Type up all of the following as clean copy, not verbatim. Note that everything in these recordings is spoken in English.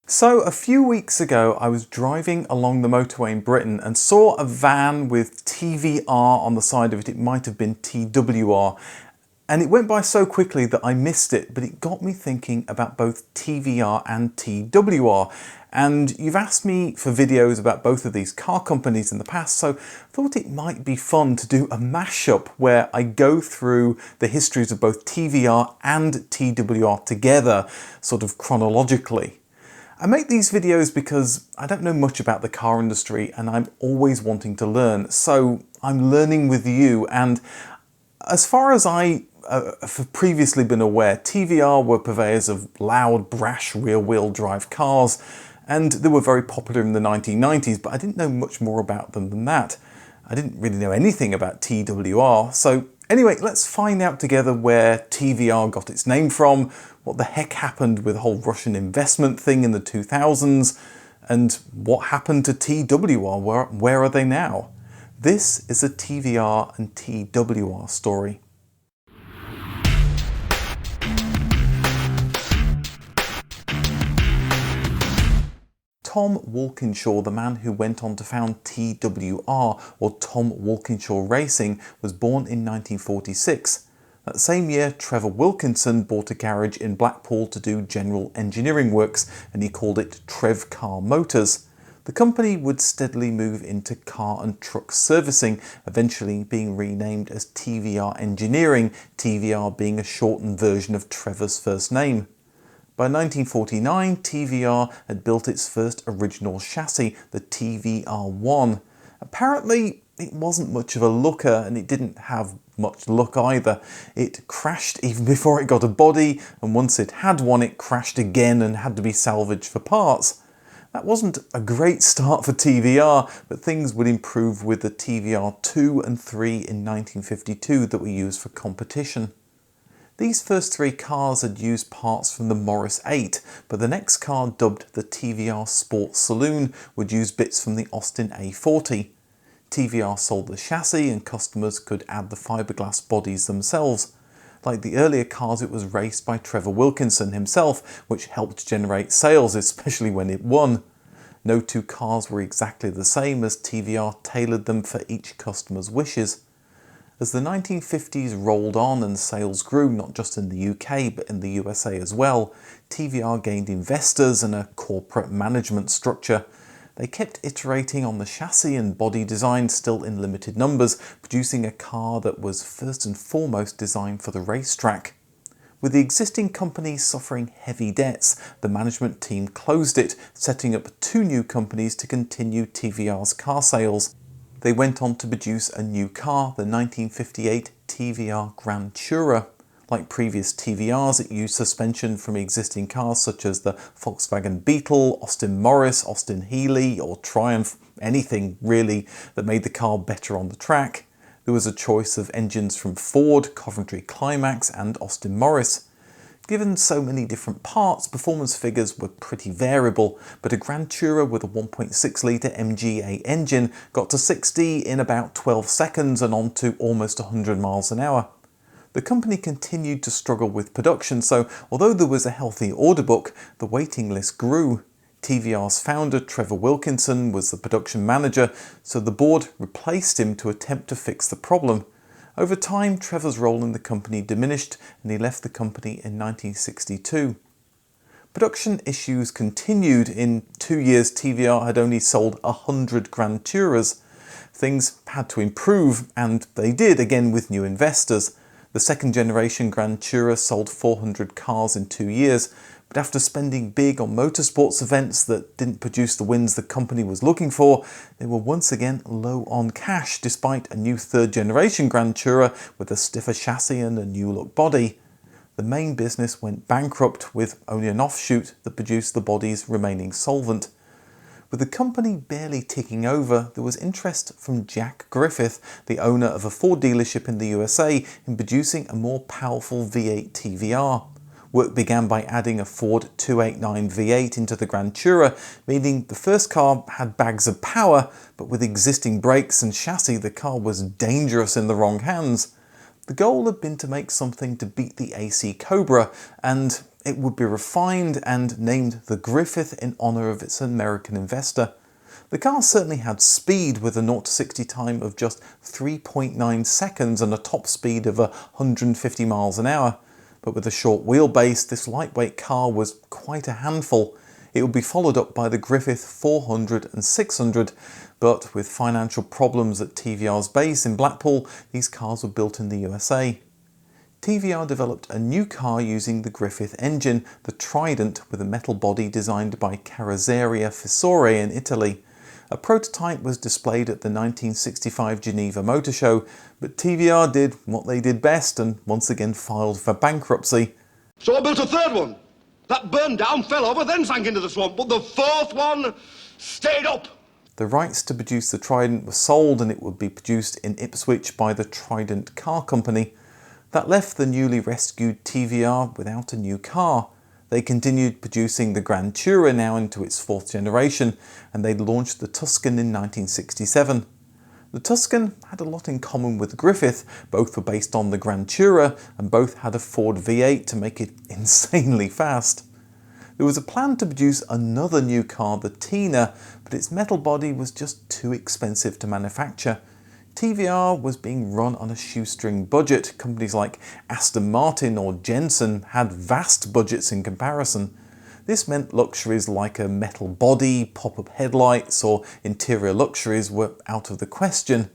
So a few weeks ago I was driving along the motorway in Britain and saw a van with TVR on the side of it. It might have been TWR, and it went by so quickly that I missed it, but it got me thinking about both TVR and TWR. And you've asked me for videos about both of these car companies in the past, so I thought it might be fun to do a mashup where I go through the histories of both TVR and TWR together, sort of chronologically. I make these videos because I don't know much about the car industry and I'm always wanting to learn, so I'm learning with you. And as far as I have previously been aware, TVR were purveyors of loud, brash rear-wheel drive cars, and they were very popular in the 1990s, but I didn't know much more about them than that. I didn't really know anything about TWR, so anyway, let's find out together where TVR got its name from, what the heck happened with the whole Russian investment thing in the 2000s, and what happened to TWR, where are they now? This is a TVR and TWR story. Tom Walkinshaw, the man who went on to found TWR, or Tom Walkinshaw Racing, was born in 1946. That same year, Trevor Wilkinson bought a garage in Blackpool to do general engineering works, and he called it Trev Car Motors. The company would steadily move into car and truck servicing, eventually being renamed as TVR Engineering, TVR being a shortened version of Trevor's first name. By 1949, TVR had built its first original chassis, the TVR1. Apparently, it wasn't much of a looker, and it didn't have much luck either. It crashed even before it got a body, and once it had one, it crashed again and had to be salvaged for parts. That wasn't a great start for TVR, but things would improve with the TVR 2 and 3 in 1952 that were used for competition. These first three cars had used parts from the Morris 8, but the next car, dubbed the TVR Sport Saloon, would use bits from the Austin A40. TVR sold the chassis and customers could add the fiberglass bodies themselves. Like the earlier cars, it was raced by Trevor Wilkinson himself, which helped generate sales, especially when it won. No two cars were exactly the same, as TVR tailored them for each customer's wishes. As the 1950s rolled on and sales grew, not just in the UK but in the USA as well, TVR gained investors and a corporate management structure. They kept iterating on the chassis and body design, still in limited numbers, producing a car that was first and foremost designed for the racetrack. With the existing company suffering heavy debts, the management team closed it, setting up two new companies to continue TVR's car sales. They went on to produce a new car, the 1958 TVR Grand Tourer. Like previous TVRs, it used suspension from existing cars such as the Volkswagen Beetle, Austin Morris, Austin Healey or Triumph, anything really that made the car better on the track. There was a choice of engines from Ford, Coventry Climax and Austin Morris. Given so many different parts, performance figures were pretty variable, but a Grand Tourer with a 1.6 litre MGA engine got to 60 in about 12 seconds and on to almost 100 miles an hour. The company continued to struggle with production, so although there was a healthy order book, the waiting list grew. TVR's founder, Trevor Wilkinson, was the production manager, so the board replaced him to attempt to fix the problem. Over time, Trevor's role in the company diminished and he left the company in 1962. Production issues continued. In 2 years, TVR had only sold 100 Grand Tourers. Things had to improve, and they did, again with new investors. The second generation Grand Tourer sold 400 cars in 2 years, but after spending big on motorsports events that didn't produce the wins the company was looking for, they were once again low on cash despite a new third generation Grand Tourer with a stiffer chassis and a new look body. The main business went bankrupt, with only an offshoot that produced the bodies remaining solvent. With the company barely ticking over, there was interest from Jack Griffith, the owner of a Ford dealership in the USA, in producing a more powerful V8 TVR. Work began by adding a Ford 289 V8 into the Grand Tourer, meaning the first car had bags of power, but with existing brakes and chassis the car was dangerous in the wrong hands. The goal had been to make something to beat the AC Cobra, and it would be refined and named the Griffith in honour of its American investor. The car certainly had speed, with a 0-60 time of just 3.9 seconds and a top speed of 150 miles an hour. But with a short wheelbase, this lightweight car was quite a handful. It would be followed up by the Griffith 400 and 600, but with financial problems at TVR's base in Blackpool, these cars were built in the USA. TVR developed a new car using the Griffith engine, the Trident, with a metal body designed by Carrozzeria Fisore in Italy. A prototype was displayed at the 1965 Geneva Motor Show, but TVR did what they did best and once again filed for bankruptcy. So I built a third one. That burned down, fell over, then sank into the swamp, but the fourth one stayed up. The rights to produce the Trident were sold, and it would be produced in Ipswich by the Trident Car Company. That left the newly rescued TVR without a new car. They continued producing the Grand Tourer, now into its fourth generation, and they launched the Tuscan in 1967. The Tuscan had a lot in common with the Griffith. Both were based on the Grand Tourer, and both had a Ford V8 to make it insanely fast. There was a plan to produce another new car, the Tina, but its metal body was just too expensive to manufacture. TVR was being run on a shoestring budget. Companies like Aston Martin or Jensen had vast budgets in comparison. This meant luxuries like a metal body, pop-up headlights or interior luxuries were out of the question.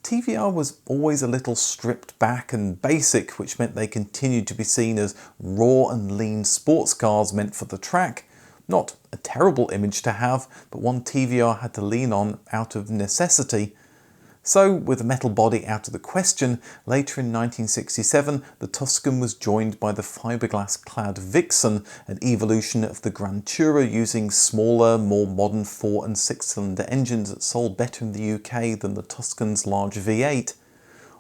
TVR was always a little stripped back and basic, which meant they continued to be seen as raw and lean sports cars meant for the track. Not a terrible image to have, but one TVR had to lean on out of necessity. So, with the metal body out of the question, later in 1967 the Tuscan was joined by the fiberglass-clad Vixen, an evolution of the Grand Tourer using smaller, more modern 4- and 6-cylinder engines that sold better in the UK than the Tuscan's large V8.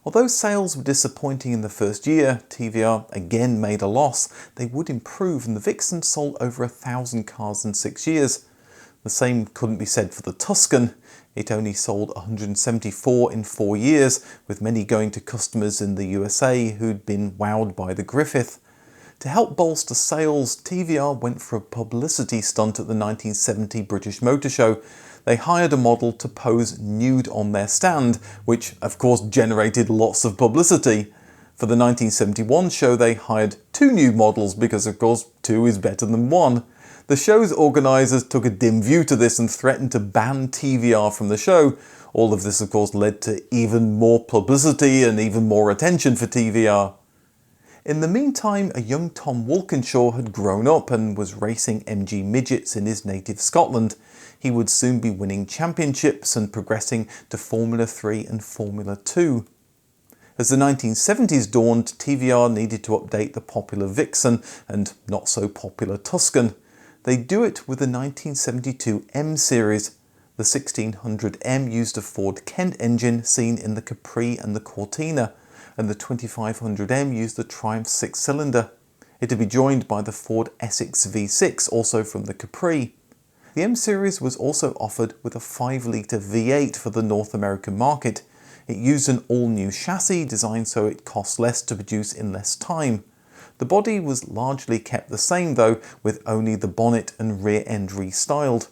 Although sales were disappointing in the first year, TVR again made a loss. They would improve, and the Vixen sold over 1,000 cars in 6 years. The same couldn't be said for the Tuscan. It only sold 174 in 4 years, with many going to customers in the USA who'd been wowed by the Griffith. To help bolster sales, TVR went for a publicity stunt at the 1970 British Motor Show. They hired a model to pose nude on their stand, which of course generated lots of publicity. For the 1971 show they hired 2 nude models because of course 2 is better than 1. The show's organisers took a dim view to this and threatened to ban TVR from the show. All of this of course led to even more publicity and even more attention for TVR. In the meantime, a young Tom Walkinshaw had grown up and was racing MG midgets in his native Scotland. He would soon be winning championships and progressing to Formula 3 and Formula 2. As the 1970s dawned, TVR needed to update the popular Vixen and not so popular Tuscan. They do it with the 1972 M Series. The 1600M used a Ford Kent engine seen in the Capri and the Cortina, and the 2500M used the Triumph 6-cylinder. It would be joined by the Ford Essex V6, also from the Capri. The M Series was also offered with a 5-litre V8 for the North American market. It used an all-new chassis designed so it cost less to produce in less time. The body was largely kept the same though, with only the bonnet and rear end restyled.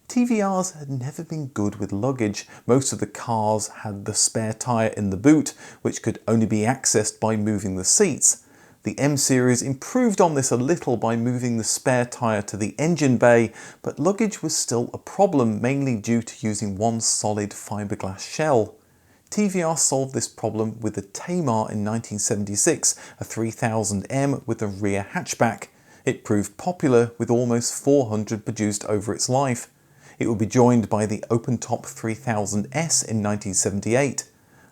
TVRs had never been good with luggage. Most of the cars had the spare tyre in the boot, which could only be accessed by moving the seats. The M Series improved on this a little by moving the spare tyre to the engine bay, but luggage was still a problem, mainly due to using one solid fiberglass shell. TVR solved this problem with the Tamar in 1976, a 3000M with a rear hatchback. It proved popular, with almost 400 produced over its life. It would be joined by the open-top 3000S in 1978.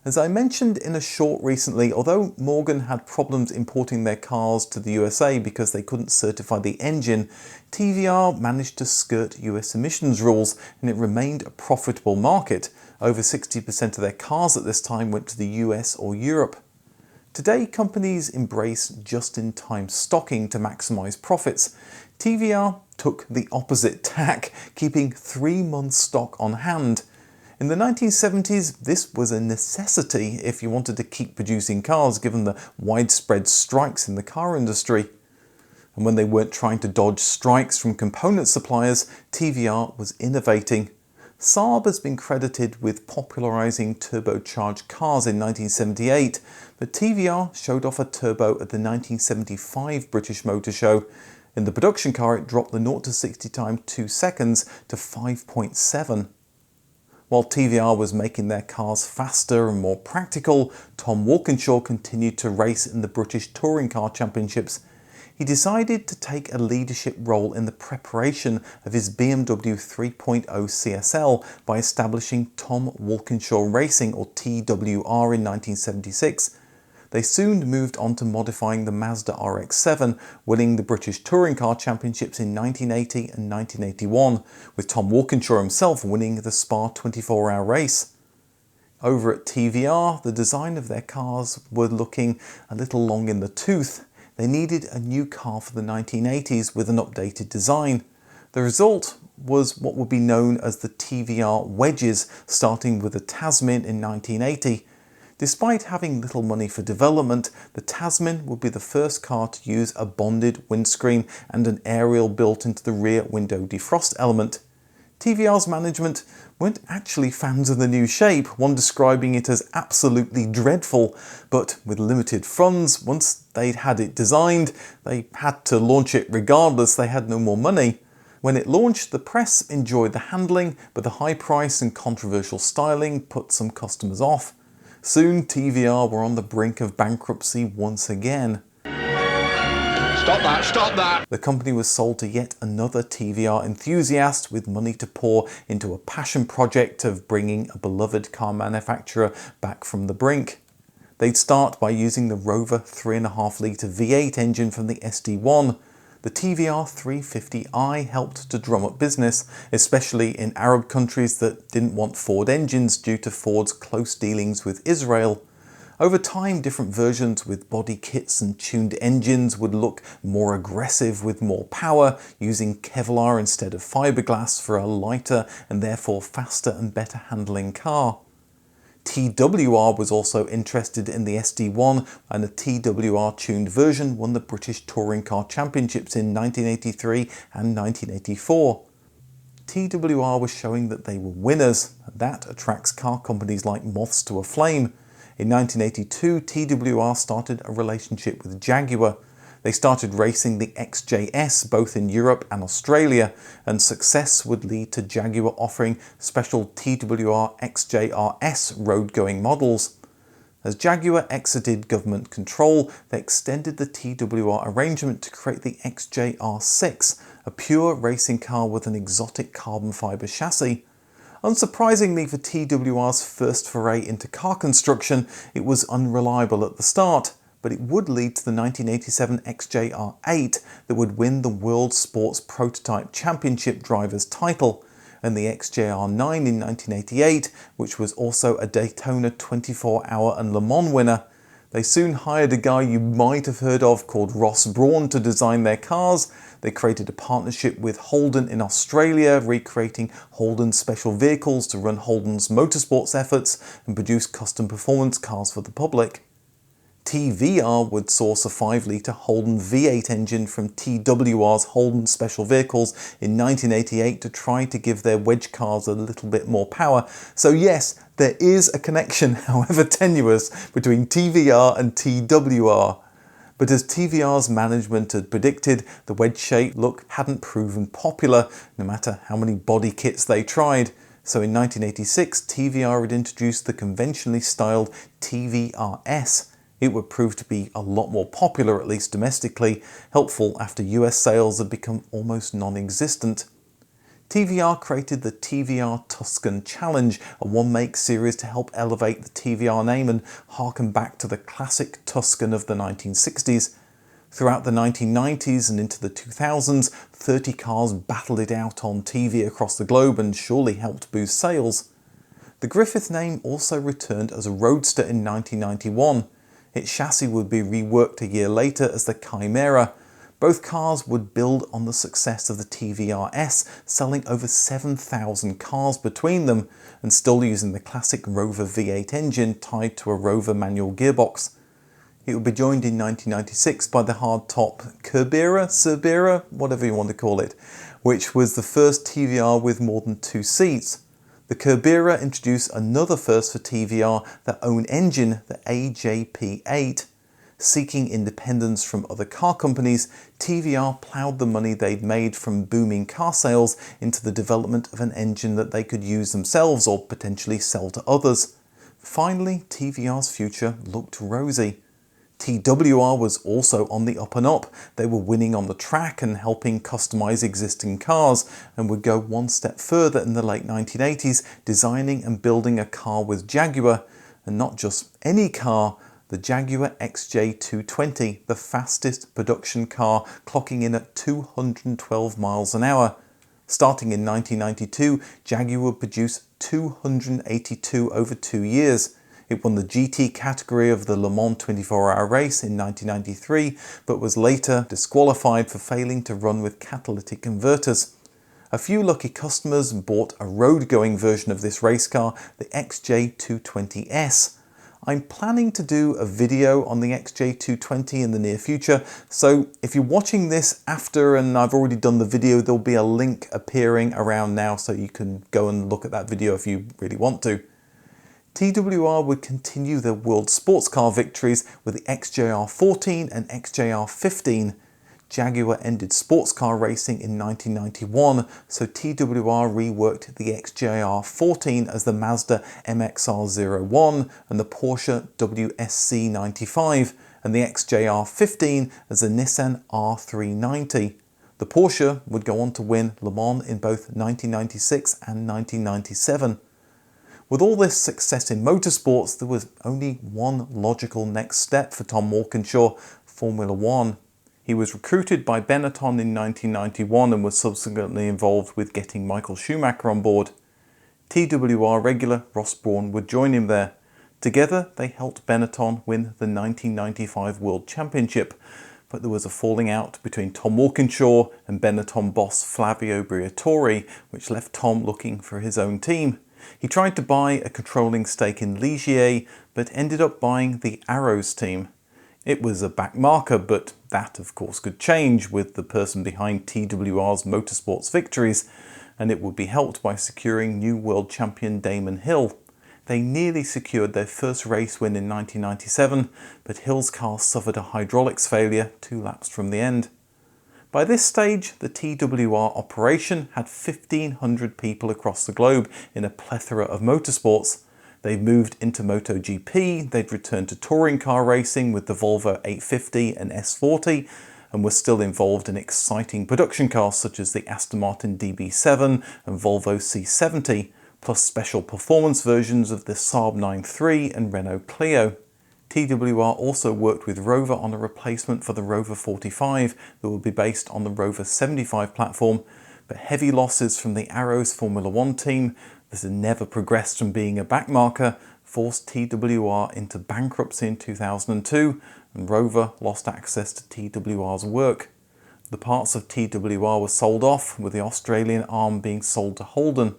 As I mentioned in a short recently, although Morgan had problems importing their cars to the USA because they couldn't certify the engine, TVR managed to skirt US emissions rules and it remained a profitable market. Over 60% of their cars at this time went to the US or Europe. Today, companies embrace just-in-time stocking to maximise profits. TVR took the opposite tack, keeping 3 months stock on hand. In the 1970s, this was a necessity if you wanted to keep producing cars, given the widespread strikes in the car industry. And when they weren't trying to dodge strikes from component suppliers, TVR was innovating. Saab has been credited with popularising turbocharged cars in 1978, but TVR showed off a turbo at the 1975 British Motor Show. In the production car, it dropped the 0 to 60 time 2 seconds to 5.7. While TVR was making their cars faster and more practical, Tom Walkinshaw continued to race in the British Touring Car Championships. He decided to take a leadership role in the preparation of his BMW 3.0 CSL by establishing Tom Walkinshaw Racing, or TWR, in 1976. They soon moved on to modifying the Mazda RX-7, winning the British Touring Car Championships in 1980 and 1981, with Tom Walkinshaw himself winning the Spa 24-hour race. Over at TVR, the design of their cars were looking a little long in the tooth. They needed a new car for the 1980s with an updated design. The result was what would be known as the TVR wedges, starting with the Tasman in 1980. Despite having little money for development, the Tasman would be the first car to use a bonded windscreen and an aerial built into the rear window defrost element. TVR's management weren't actually fans of the new shape, one describing it as absolutely dreadful, but with limited funds, once they'd had it designed, they had to launch it regardless, they had no more money. When it launched, the press enjoyed the handling, but the high price and controversial styling put some customers off. Soon, TVR were on the brink of bankruptcy once again. Stop that, stop that! The company was sold to yet another TVR enthusiast with money to pour into a passion project of bringing a beloved car manufacturer back from the brink. They'd start by using the Rover 3.5 litre V8 engine from the SD1. The TVR 350i helped to drum up business, especially in Arab countries that didn't want Ford engines due to Ford's close dealings with Israel. Over time, different versions with body kits and tuned engines would look more aggressive with more power, using Kevlar instead of fiberglass for a lighter and therefore faster and better handling car. TWR was also interested in the SD1, and a TWR tuned version won the British Touring Car Championships in 1983 and 1984. TWR was showing that they were winners, and that attracts car companies like moths to a flame. In 1982, TWR started a relationship with Jaguar. They started racing the XJS both in Europe and Australia, and success would lead to Jaguar offering special TWR XJRS road-going models. As Jaguar exited government control, they extended the TWR arrangement to create the XJR6, a pure racing car with an exotic carbon fibre chassis. Unsurprisingly for TWR's first foray into car construction, it was unreliable at the start, but it would lead to the 1987 XJR8 that would win the World Sports Prototype Championship Drivers title, and the XJR9 in 1988, which was also a Daytona 24-hour and Le Mans winner. They soon hired a guy you might have heard of called Ross Brawn to design their cars. They created a partnership with Holden in Australia, recreating Holden's special vehicles to run Holden's motorsports efforts and produce custom performance cars for the public. TVR would source a 5-litre Holden V8 engine from TWR's Holden Special Vehicles in 1988 to try to give their wedge cars a little bit more power. So yes, there is a connection, however tenuous, between TVR and TWR. But as TVR's management had predicted, the wedge-shaped look hadn't proven popular, no matter how many body kits they tried. So in 1986, TVR had introduced the conventionally styled TVRS. It would prove to be a lot more popular, at least domestically, helpful after US sales had become almost non-existent. TVR created the TVR Tuscan Challenge, a one-make series to help elevate the TVR name and harken back to the classic Tuscan of the 1960s. Throughout the 1990s and into the 2000s, 30 cars battled it out on TV across the globe and surely helped boost sales. The Griffith name also returned as a roadster in 1991. Its chassis would be reworked a year later as the Chimera, Both cars would build on the success of the TVR-S, selling over 7,000 cars between them, and still using the classic Rover V8 engine tied to a Rover manual gearbox. It would be joined in 1996 by the hardtop Cerbera, whatever you want to call it, which was the first TVR with more than 2 seats. The Cerbera introduced another first for TVR, their own engine, the AJP8. Seeking independence from other car companies, TVR ploughed the money they'd made from booming car sales into the development of an engine that they could use themselves or potentially sell to others. Finally, TVR's future looked rosy. TWR was also on the up and up. They were winning on the track and helping customize existing cars, and would go one step further in the late 1980s, designing and building a car with Jaguar, and not just any car, the Jaguar XJ220, the fastest production car, clocking in at 212 miles an hour. Starting in 1992, Jaguar would produce 282 over 2 years. It won the GT category of the Le Mans 24-hour race in 1993, but was later disqualified for failing to run with catalytic converters. A few lucky customers bought a road-going version of this race car, the XJ220S. I'm planning to do a video on the XJ220 in the near future, so if you're watching this after and I've already done the video, there'll be a link appearing around now so you can go and look at that video if you really want to. TWR would continue their world sports car victories with the XJR14 and XJR15. Jaguar ended sports car racing in 1991, so TWR reworked the XJR14 as the Mazda MXR01 and the Porsche WSC95, and the XJR15 as the Nissan R390. The Porsche would go on to win Le Mans in both 1996 and 1997. With all this success in motorsports, there was only one logical next step for Tom Walkinshaw: Formula One. He was recruited by Benetton in 1991 and was subsequently involved with getting Michael Schumacher on board. TWR regular Ross Brawn would join him there. Together, they helped Benetton win the 1995 World Championship, but there was a falling out between Tom Walkinshaw and Benetton boss Flavio Briatore, which left Tom looking for his own team. He tried to buy a controlling stake in Ligier, but ended up buying the Arrows team. It was a backmarker, but that of course could change with the person behind TWR's motorsports victories, and it would be helped by securing new world champion Damon Hill. They nearly secured their first race win in 1997, but Hill's car suffered a hydraulics failure 2 laps from the end. By this stage, the TWR operation had 1,500 people across the globe in a plethora of motorsports. They'd moved into MotoGP, they'd returned to touring car racing with the Volvo 850 and S40, and were still involved in exciting production cars such as the Aston Martin DB7 and Volvo C70, plus special performance versions of the Saab 9-3 and Renault Clio. TWR also worked with Rover on a replacement for the Rover 45 that would be based on the Rover 75 platform, but heavy losses from the Arrows Formula One team that had never progressed from being a backmarker forced TWR into bankruptcy in 2002, and Rover lost access to TWR's work. The parts of TWR were sold off, with the Australian arm being sold to Holden.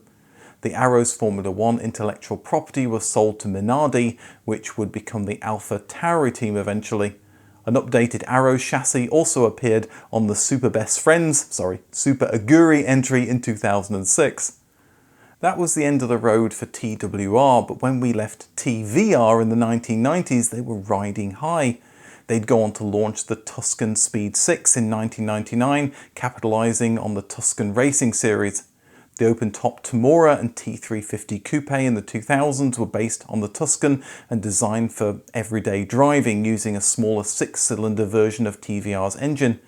The Arrows Formula One intellectual property was sold to Minardi, which would become the Alpha Tauri team eventually. An updated Arrows chassis also appeared on the Super Aguri entry in 2006. That was the end of the road for TWR, but when we left TVR in the 1990s, they were riding high. They'd go on to launch the Tuscan Speed 6 in 1999, capitalising on the Tuscan Racing Series. The open-top Tamora and T350 Coupe in the 2000s were based on the Tuscan and designed for everyday driving using a smaller 6-cylinder version of TVR's engine.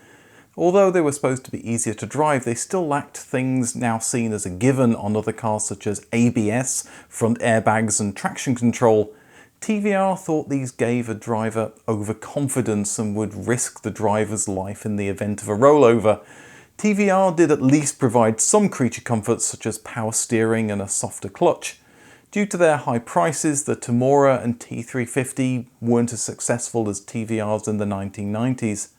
Although they were supposed to be easier to drive, they still lacked things now seen as a given on other cars such as ABS, front airbags and traction control. TVR thought these gave a driver overconfidence and would risk the driver's life in the event of a rollover. TVR did at least provide some creature comforts such as power steering and a softer clutch. Due to their high prices, the Tamora and T350 weren't as successful as TVR's in the 1990s.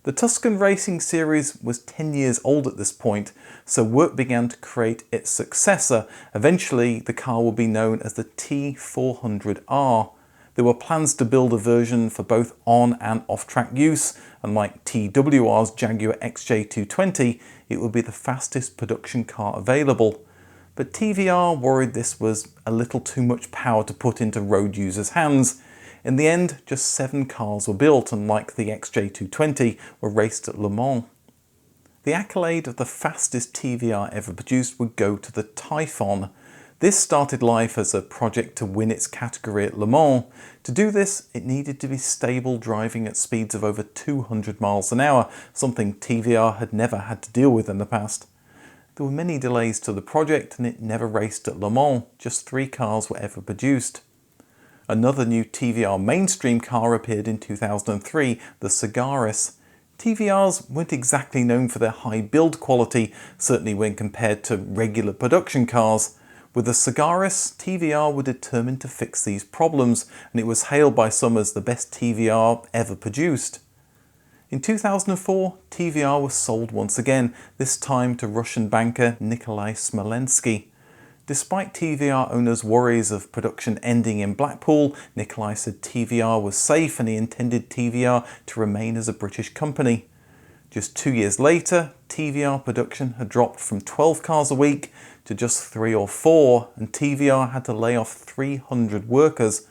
The Tuscan Racing Series was 10 years old at this point, so work began to create its successor. Eventually, the car would be known as the T400R. There were plans to build a version for both on and off-track use, and like TWR's Jaguar XJ220, it would be the fastest production car available. But TVR worried this was a little too much power to put into road users' hands. In the end, just 7 cars were built, and like the XJ220, were raced at Le Mans. The accolade of the fastest TVR ever produced would go to the Typhon. This started life as a project to win its category at Le Mans. To do this, it needed to be stable driving at speeds of over 200 miles an hour, something TVR had never had to deal with in the past. There were many delays to the project and it never raced at Le Mans. Just 3 cars were ever produced. Another new TVR mainstream car appeared in 2003, the Sagaris. TVRs weren't exactly known for their high build quality, certainly when compared to regular production cars. With the Sagaris, TVR were determined to fix these problems, and it was hailed by some as the best TVR ever produced. In 2004, TVR was sold once again, this time to Russian banker Nikolai Smolensky. Despite TVR owners' worries of production ending in Blackpool, Nikolai said TVR was safe and he intended TVR to remain as a British company. Just 2 years later, TVR production had dropped from 12 cars a week to just 3 or 4, and TVR had to lay off 300 workers.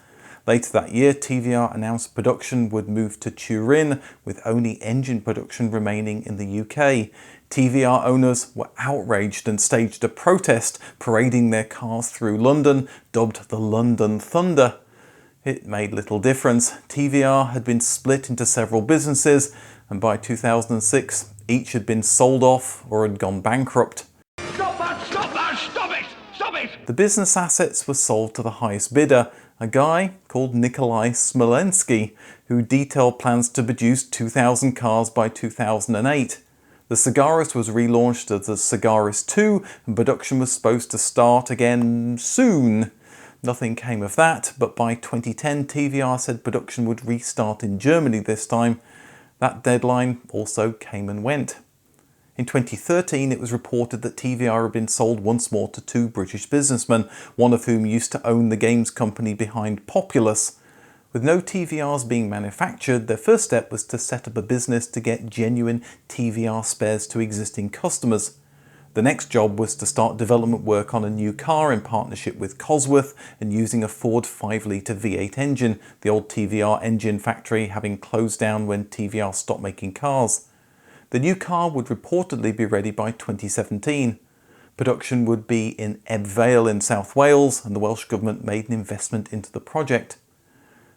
Later that year, TVR announced production would move to Turin, with only engine production remaining in the UK. TVR owners were outraged and staged a protest, parading their cars through London, dubbed the London Thunder. It made little difference. TVR had been split into several businesses, and by 2006, each had been sold off or had gone bankrupt. Stop that! Stop that! Stop it! Stop it! The business assets were sold to the highest bidder, a guy called Nikolai Smolensky, who detailed plans to produce 2,000 cars by 2008. The Sagaris was relaunched as the Sagaris 2, and production was supposed to start again soon. Nothing came of that, but by 2010 TVR said production would restart in Germany this time. That deadline also came and went. In 2013 it was reported that TVR had been sold once more to 2 British businessmen, one of whom used to own the games company behind Populous. With no TVRs being manufactured, their first step was to set up a business to get genuine TVR spares to existing customers. The next job was to start development work on a new car in partnership with Cosworth and using a Ford 5-litre V8 engine, the old TVR engine factory having closed down when TVR stopped making cars. The new car would reportedly be ready by 2017. Production would be in Ebb Vale in South Wales, and the Welsh Government made an investment into the project.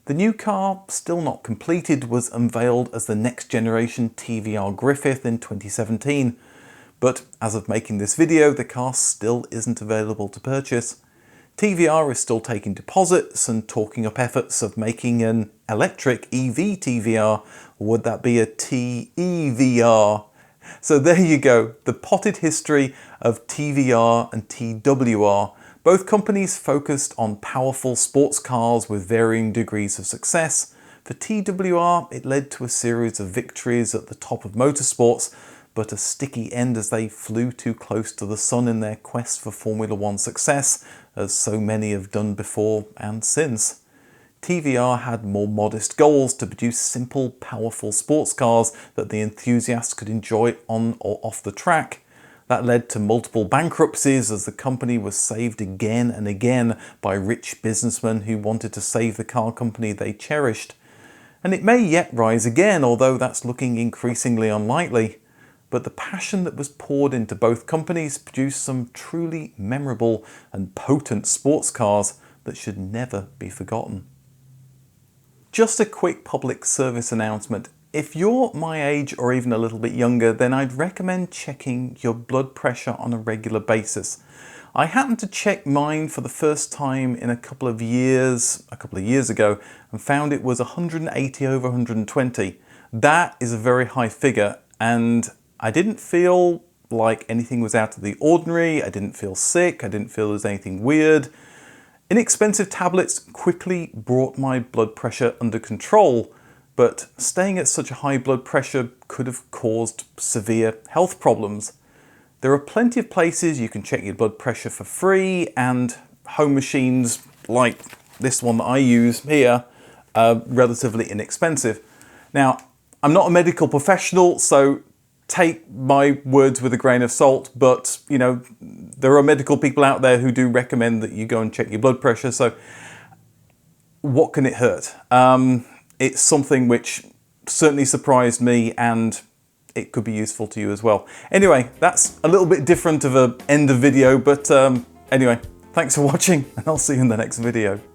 The new car, still not completed, was unveiled as the next generation TVR Griffith in 2017. But as of making this video, the car still isn't available to purchase. TVR is still taking deposits and talking up efforts of making an electric EV TVR, or would that be a TEVR? So there you go, the potted history of TVR and TWR. Both companies focused on powerful sports cars with varying degrees of success. For TWR, it led to a series of victories at the top of motorsports, but a sticky end as they flew too close to the sun in their quest for Formula One success, as so many have done before and since. TVR had more modest goals to produce simple, powerful sports cars that the enthusiasts could enjoy on or off the track. That led to multiple bankruptcies as the company was saved again and again by rich businessmen who wanted to save the car company they cherished. And it may yet rise again, although that's looking increasingly unlikely. But the passion that was poured into both companies produced some truly memorable and potent sports cars that should never be forgotten. Just a quick public service announcement. If you're my age or even a little bit younger, then I'd recommend checking your blood pressure on a regular basis. I happened to check mine for the first time in a couple of years ago, and found it was 180 over 120. That is a very high figure, and I didn't feel like anything was out of the ordinary. I didn't feel sick. I didn't feel there was anything weird. Inexpensive tablets quickly brought my blood pressure under control. but staying at such a high blood pressure could have caused severe health problems. There are plenty of places you can check your blood pressure for free, and home machines like this one that I use here are relatively inexpensive. Now, I'm not a medical professional, so take my words with a grain of salt, but you know, there are medical people out there who do recommend that you go and check your blood pressure, so what can it hurt? It's something which certainly surprised me, and it could be useful to you as well. Anyway, that's a little bit different of an end of video, but anyway, thanks for watching, and I'll see you in the next video.